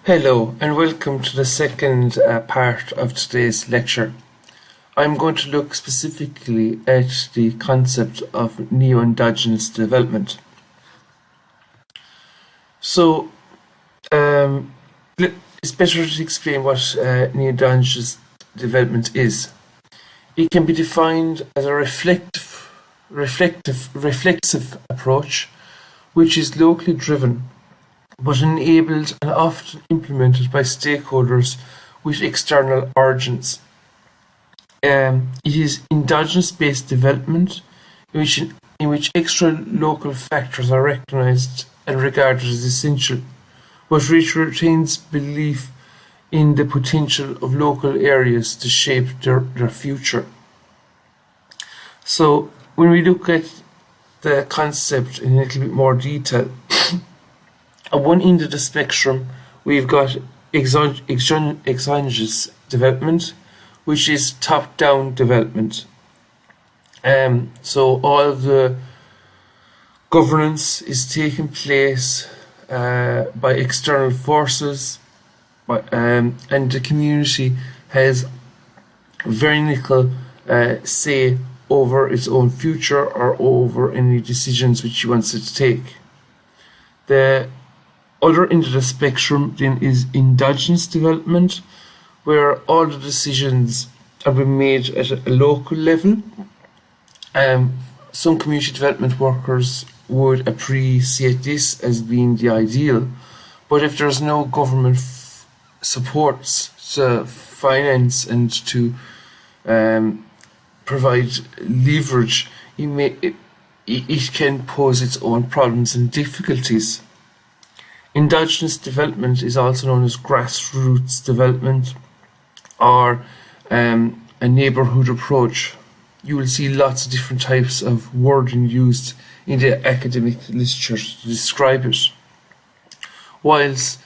Hello and welcome to the second part of today's lecture. I'm going to look specifically at the concept of neo-endogenous development. So, it's better to explain what neo-endogenous development is. It can be defined as a reflexive approach, which is locally driven but enabled and often implemented by stakeholders with external origins. It is endogenous-based development in which extra local factors are recognized and regarded as essential, but which retains belief in the potential of local areas to shape their future. So when we look at the concept in a little bit more detail, at one end of the spectrum, we've got exogenous development, which is top-down development. So all of the governance is taking place by external forces, and the community has very little say over its own future or over any decisions which it wants to take. The other end of the spectrum then is endogenous development, where all the decisions are being made at a local level. Some community development workers would appreciate this as being the ideal, but if there's no government supports to finance and to provide leverage, it can pose its own problems and difficulties. Endogenous development is also known as grassroots development or a neighbourhood approach. You will see lots of different types of wording used in the academic literature to describe it. Whilst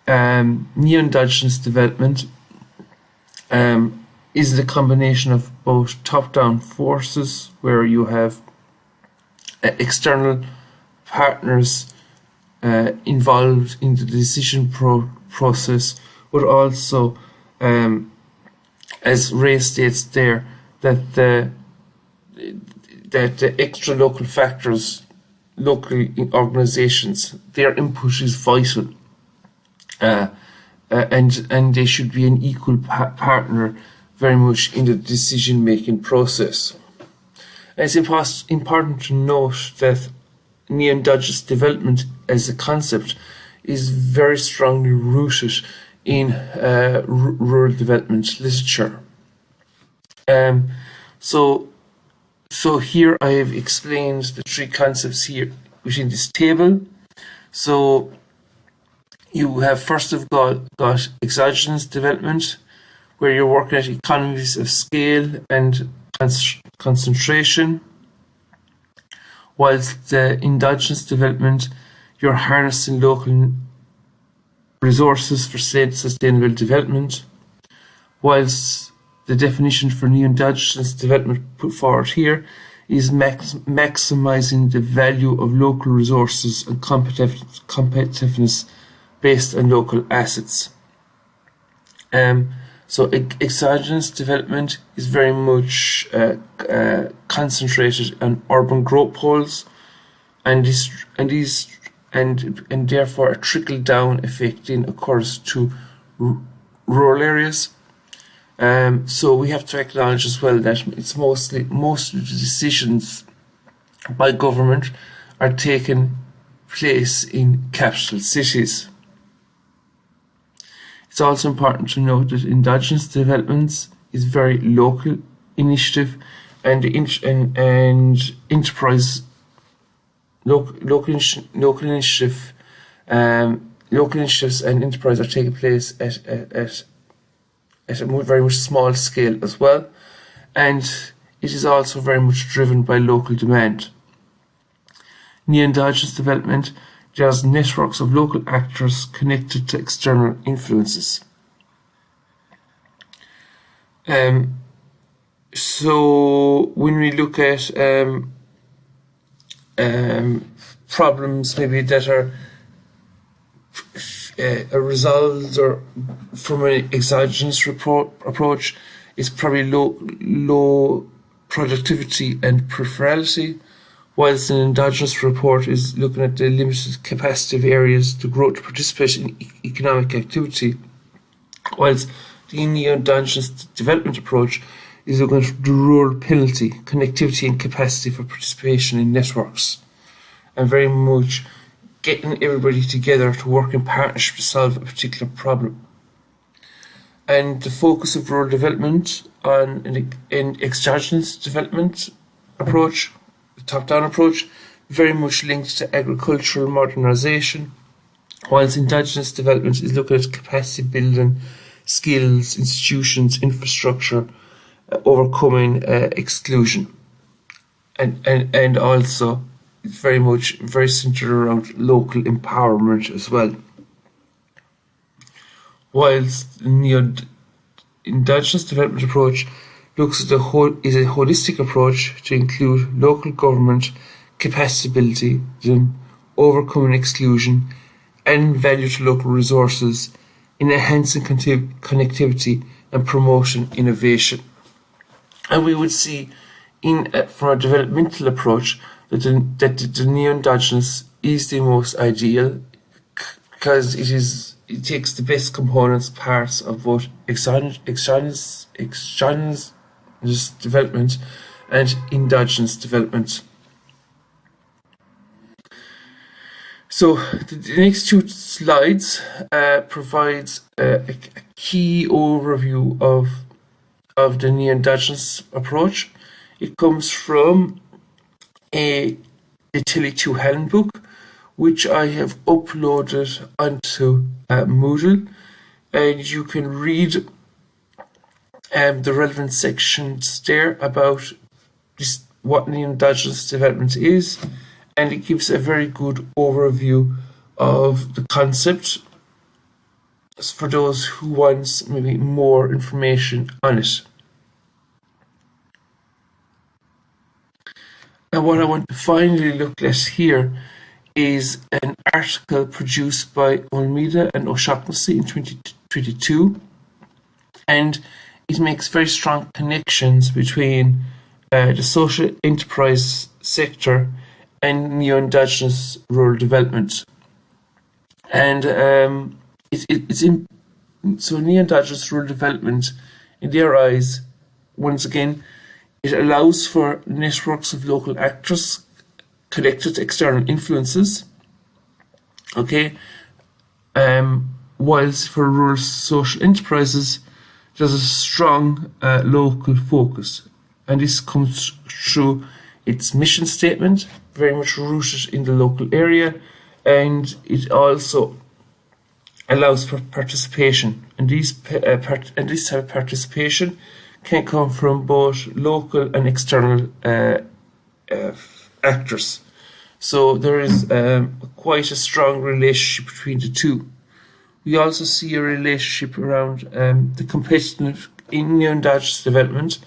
neo-endogenous development is the combination of both top-down forces, where you have external partners involved in the decision process, but also, as Ray states there, that the extra local factors, local organisations, their input is vital, and they should be an equal partner very much in the decision-making process. And it's important to note that neo-endogenous development as a concept is very strongly rooted in rural development literature. So here I have explained the three concepts here within this table. So you have first of all got exogenous development, where you're working at economies of scale and concentration, whilst the endogenous development, you're harnessing local resources for sustainable development, whilst the definition for neo-endogenous development put forward here is maximizing the value of local resources and competitiveness based on local assets. So exogenous development is very much concentrated on urban growth poles, and therefore a trickle-down effect then occurs to rural areas. So we have to acknowledge as well that it's most of the decisions by government are taking place in capital cities. It's also important to note that endogenous developments is very local initiative, and enterprise local initiatives and enterprise are taking place at a very much small scale as well, and it is also very much driven by local demand. Neo-endogenous development, there's networks of local actors connected to external influences. So when we look at problems maybe that are a result or from an exogenous approach is probably low productivity and peripherality, whilst an endogenous report is looking at the limited capacity of areas to grow to participate in economic activity, whilst the neo-endogenous development approach is looking at the rural penalty, connectivity and capacity for participation in networks, and very much getting everybody together to work in partnership to solve a particular problem. And the focus of rural development on an exogenous development approach, the top-down approach, very much linked to agricultural modernisation, whilst endogenous development is looking at capacity building, skills, institutions, infrastructure, overcoming exclusion, and also it's very centered around local empowerment as well. Whilst the neo-endogenous development approach is a holistic approach to include local government, capacity building, overcoming exclusion, and value to local resources in enhancing connectivity and promoting innovation. And we would see from a developmental approach that the neo-endogenous is the most ideal because it takes the best components, parts of both exogenous development and endogenous development. So the next two slides provides a key overview of the neo-endogenous approach. It comes from the Tilly 2 handbook, which I have uploaded onto Moodle, and you can read the relevant sections there about what neo-endogenous development is, and it gives a very good overview of the concept for those who want maybe more information on it. And what I want to finally look at here is an article produced by Almeida and O'Shaughnessy in 2022, and it makes very strong connections between the social enterprise sector and neo-endogenous rural development. And so neo-endogenous rural development, in their eyes, once again, it allows for networks of local actors connected to external influences. Okay, whilst for rural social enterprises, there's a strong local focus, and this comes through its mission statement, very much rooted in the local area, and it also allows for participation, and this type of participation can come from both local and external actors. So there is quite a strong relationship between the two. We also see a relationship around the competitiveness in neo-endogenous development.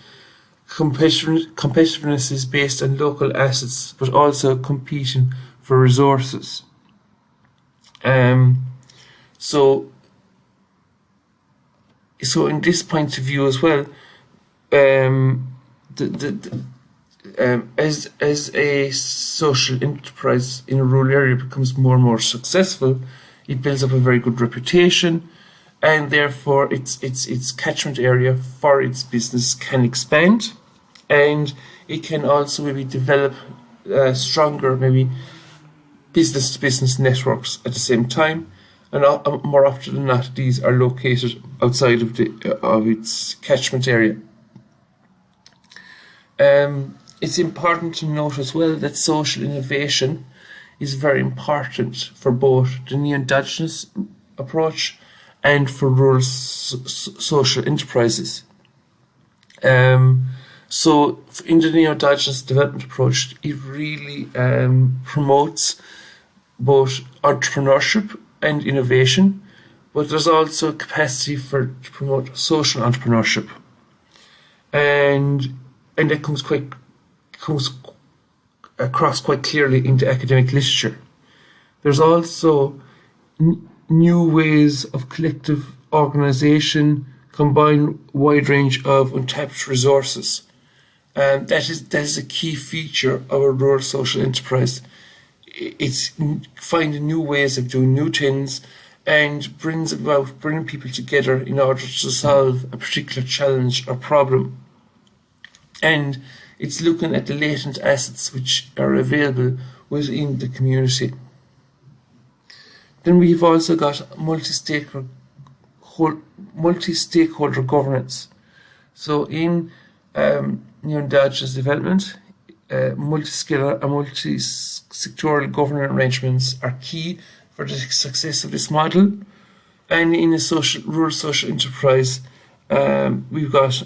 Competitiveness is based on local assets, but also competing for resources. So in this point of view as well, as a social enterprise in a rural area becomes more and more successful, it builds up a very good reputation, and therefore its catchment area for its business can expand, and it can also maybe develop stronger maybe business-to-business networks at the same time. And more often than not, these are located outside of its catchment area. It's important to note as well that social innovation is very important for both the neo-endogenous approach and for rural social enterprises. So in the neo-endogenous development approach, it really promotes both entrepreneurship and innovation, but there's also capacity to promote social entrepreneurship, and that comes across quite clearly into academic literature. There's also new ways of collective organisation combine a wide range of untapped resources. And that is a key feature of a rural social enterprise. It's finding new ways of doing new things and brings about bringing people together in order to solve a particular challenge or problem. And it's looking at the latent assets which are available within the community. Then we've also got multi-stakeholder governance. So in Endogenous development, multi-scale and multi-sectoral governance arrangements are key for the success of this model. And in a rural social enterprise, we've got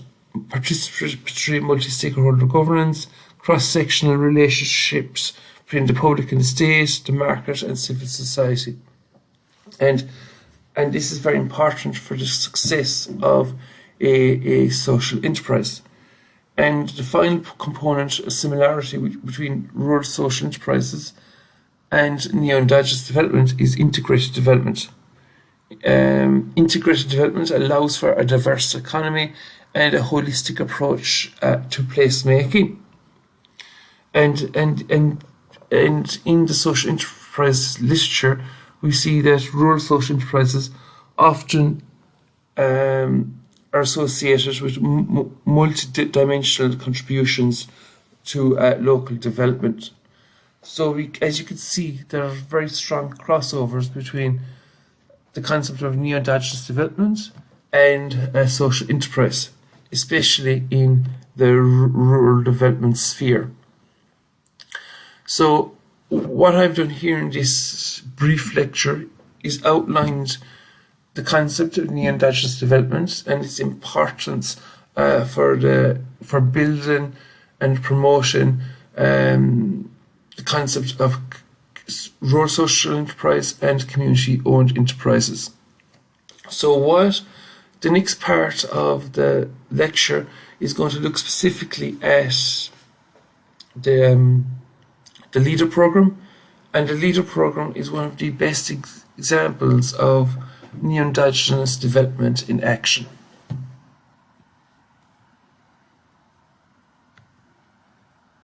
participatory multi-stakeholder governance, cross-sectional relationships between the public and the state, the market and civil society. And this is very important for the success of a social enterprise. And the final component, a similarity between rural social enterprises and neo-endogenous development, is integrated development. Integrated development allows for a diverse economy and a holistic approach to placemaking. And in the social enterprise literature, we see that rural social enterprises often are associated with multi-dimensional contributions to local development. So as you can see, there are very strong crossovers between the concept of neo-endogenous development and a social enterprise, especially in the rural development sphere. So what I've done here in this brief lecture is outlined the concept of neo-endogenous development and its importance for building and promoting the concept of rural social enterprise and community-owned enterprises. So what the next part of the lecture is going to look specifically at the LEADER program, and the LEADER program is one of the best examples of neo-endogenous development in action.